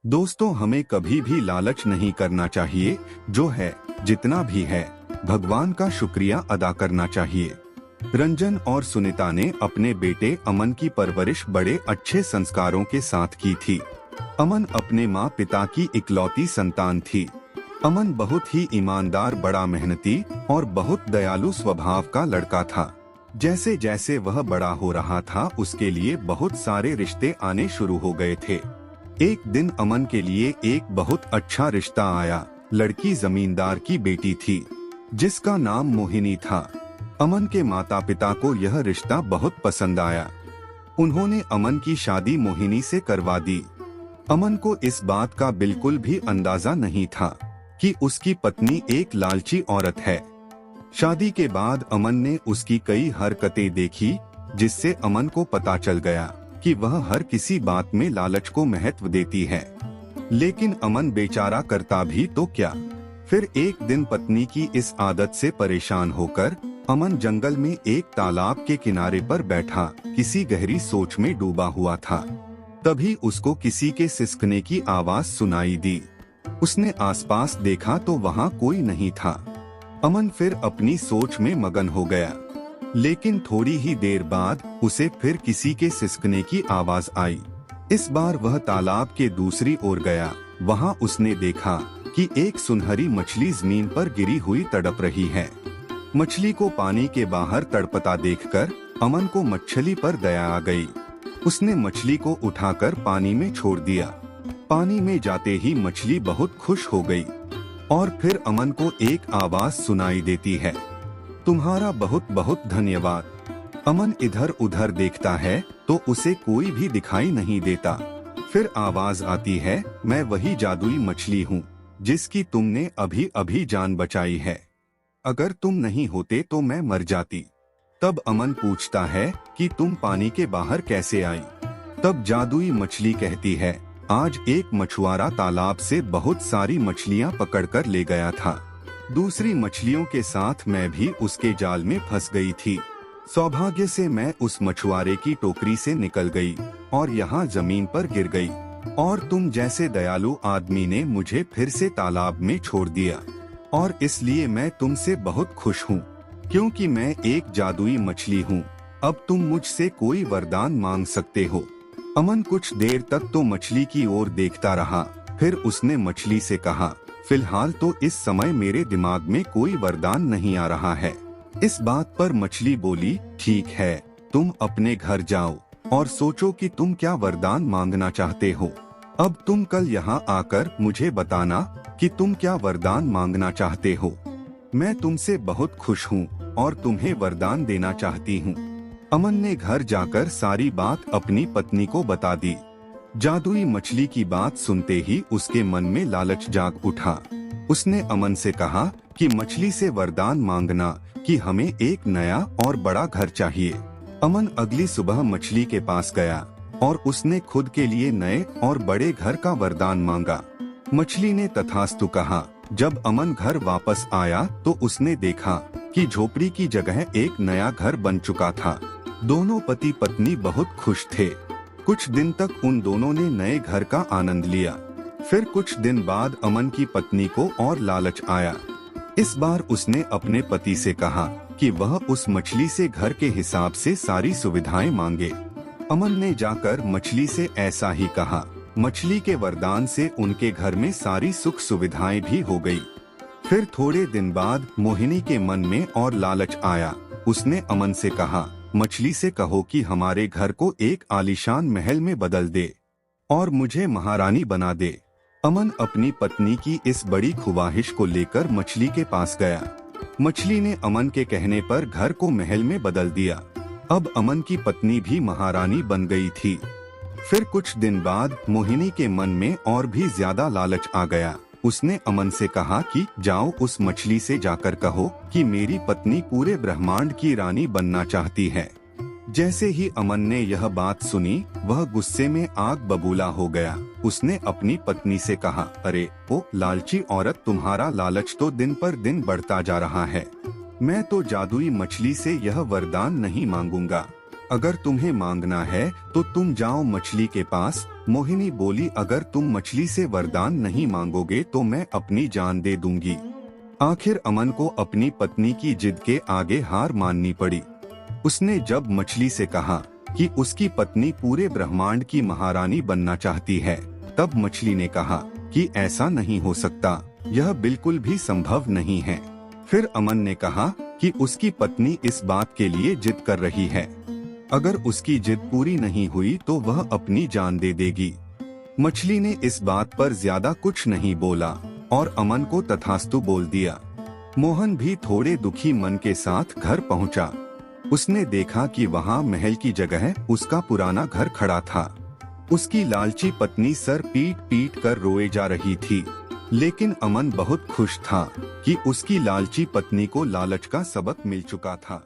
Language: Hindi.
दोस्तों, हमें कभी भी लालच नहीं करना चाहिए। जो है, जितना भी है, भगवान का शुक्रिया अदा करना चाहिए। रंजन और सुनीता ने अपने बेटे अमन की परवरिश बड़े अच्छे संस्कारों के साथ की थी। अमन अपने माँ पिता की इकलौती संतान थी। अमन बहुत ही ईमानदार, बड़ा मेहनती और बहुत दयालु स्वभाव का लड़का था। जैसे जैसे वह बड़ा हो रहा था, उसके लिए बहुत सारे रिश्ते आने शुरू हो गए थे। एक दिन अमन के लिए एक बहुत अच्छा रिश्ता आया। लड़की जमींदार की बेटी थी, जिसका नाम मोहिनी था। अमन के माता पिता को यह रिश्ता बहुत पसंद आया। उन्होंने अमन की शादी मोहिनी से करवा दी। अमन को इस बात का बिल्कुल भी अंदाजा नहीं था कि उसकी पत्नी एक लालची औरत है। शादी के बाद अमन ने उसकी कई हरकतें देखी, जिससे अमन को पता चल गया कि वह हर किसी बात में लालच को महत्व देती है। लेकिन अमन बेचारा करता भी तो क्या। फिर एक दिन पत्नी की इस आदत से परेशान होकर अमन जंगल में एक तालाब के किनारे पर बैठा किसी गहरी सोच में डूबा हुआ था। तभी उसको किसी के सिसकने की आवाज सुनाई दी। उसने आसपास देखा तो वहाँ कोई नहीं था। अमन फिर अपनी सोच में मगन हो गया। लेकिन थोड़ी ही देर बाद उसे फिर किसी के सिसकने की आवाज आई। इस बार वह तालाब के दूसरी ओर गया। वहाँ उसने देखा कि एक सुनहरी मछली जमीन पर गिरी हुई तड़प रही है। मछली को पानी के बाहर तड़पता देखकर अमन को मछली पर दया आ गई। उसने मछली को उठाकर पानी में छोड़ दिया। पानी में जाते ही मछली बहुत खुश हो गई। और फिर अमन को एक आवाज सुनाई देती है, तुम्हारा बहुत बहुत धन्यवाद। अमन इधर उधर देखता है तो उसे कोई भी दिखाई नहीं देता। फिर आवाज आती है, मैं वही जादुई मछली हूँ जिसकी तुमने अभी अभी जान बचाई है। अगर तुम नहीं होते तो मैं मर जाती। तब अमन पूछता है कि तुम पानी के बाहर कैसे आई? तब जादुई मछली कहती है, आज एक मछुआरा तालाब से बहुत सारी मछलियाँ पकड़कर ले गया था। दूसरी मछलियों के साथ मैं भी उसके जाल में फंस गई थी। सौभाग्य से मैं उस मछुआरे की टोकरी से निकल गई और यहाँ जमीन पर गिर गई। और तुम जैसे दयालु आदमी ने मुझे फिर से तालाब में छोड़ दिया। और इसलिए मैं तुमसे बहुत खुश हूँ, क्योंकि मैं एक जादुई मछली हूँ। अब तुम मुझसे कोई वरदान मांग सकते हो। अमन कुछ देर तक तो मछली की ओर देखता रहा। फिर उसने मछली से कहा, फिलहाल तो इस समय मेरे दिमाग में कोई वरदान नहीं आ रहा है। इस बात पर मछली बोली, ठीक है, तुम अपने घर जाओ और सोचो कि तुम क्या वरदान मांगना चाहते हो। अब तुम कल यहाँ आकर मुझे बताना कि तुम क्या वरदान मांगना चाहते हो। मैं तुमसे बहुत खुश हूँ और तुम्हें वरदान देना चाहती हूँ। अमन ने घर जाकर सारी बात अपनी पत्नी को बता दी। जादुई मछली की बात सुनते ही उसके मन में लालच जाग उठा। उसने अमन से कहा कि मछली से वरदान मांगना कि हमें एक नया और बड़ा घर चाहिए। अमन अगली सुबह मछली के पास गया और उसने खुद के लिए नए और बड़े घर का वरदान मांगा। मछली ने तथास्तु कहा। जब अमन घर वापस आया तो उसने देखा कि झोपड़ी की जगह एक नया घर बन चुका था। दोनों पति पत्नी बहुत खुश थे। कुछ दिन तक उन दोनों ने नए घर का आनंद लिया। फिर कुछ दिन बाद अमन की पत्नी को और लालच आया। इस बार उसने अपने पति से कहा कि वह उस मछली से घर के हिसाब से सारी सुविधाएं मांगे। अमन ने जाकर मछली से ऐसा ही कहा। मछली के वरदान से उनके घर में सारी सुख सुविधाएं भी हो गई। फिर थोड़े दिन बाद मोहिनी के मन में और लालच आया। उसने अमन से कहा, मछली से कहो कि हमारे घर को एक आलीशान महल में बदल दे और मुझे महारानी बना दे। अमन अपनी पत्नी की इस बड़ी ख्वाहिश को लेकर मछली के पास गया। मछली ने अमन के कहने पर घर को महल में बदल दिया। अब अमन की पत्नी भी महारानी बन गई थी। फिर कुछ दिन बाद मोहिनी के मन में और भी ज्यादा लालच आ गया। उसने अमन से कहा कि जाओ उस मछली से जाकर कहो कि मेरी पत्नी पूरे ब्रह्मांड की रानी बनना चाहती है। जैसे ही अमन ने यह बात सुनी, वह गुस्से में आग बबूला हो गया। उसने अपनी पत्नी से कहा, अरे ओ लालची औरत, तुम्हारा लालच तो दिन पर दिन बढ़ता जा रहा है। मैं तो जादुई मछली से यह वरदान नहीं मांगूंगा। अगर तुम्हें मांगना है तो तुम जाओ मछली के पास। मोहिनी बोली, अगर तुम मछली से वरदान नहीं मांगोगे तो मैं अपनी जान दे दूंगी। आखिर अमन को अपनी पत्नी की जिद के आगे हार माननी पड़ी। उसने जब मछली से कहा कि उसकी पत्नी पूरे ब्रह्मांड की महारानी बनना चाहती है, तब मछली ने कहा कि ऐसा नहीं हो सकता, यह बिल्कुल भी संभव नहीं है। फिर अमन ने कहा कि उसकी पत्नी इस बात के लिए जिद कर रही है, अगर उसकी जिद पूरी नहीं हुई तो वह अपनी जान दे देगी। मछली ने इस बात पर ज्यादा कुछ नहीं बोला और अमन को तथास्तु बोल दिया। मोहन भी थोड़े दुखी मन के साथ घर पहुंचा। उसने देखा कि वहां महल की जगह उसका पुराना घर खड़ा था। उसकी लालची पत्नी सर पीट पीट कर रोए जा रही थी, लेकिन अमन बहुत खुश था कि उसकी लालची पत्नी को लालच का सबक मिल चुका था।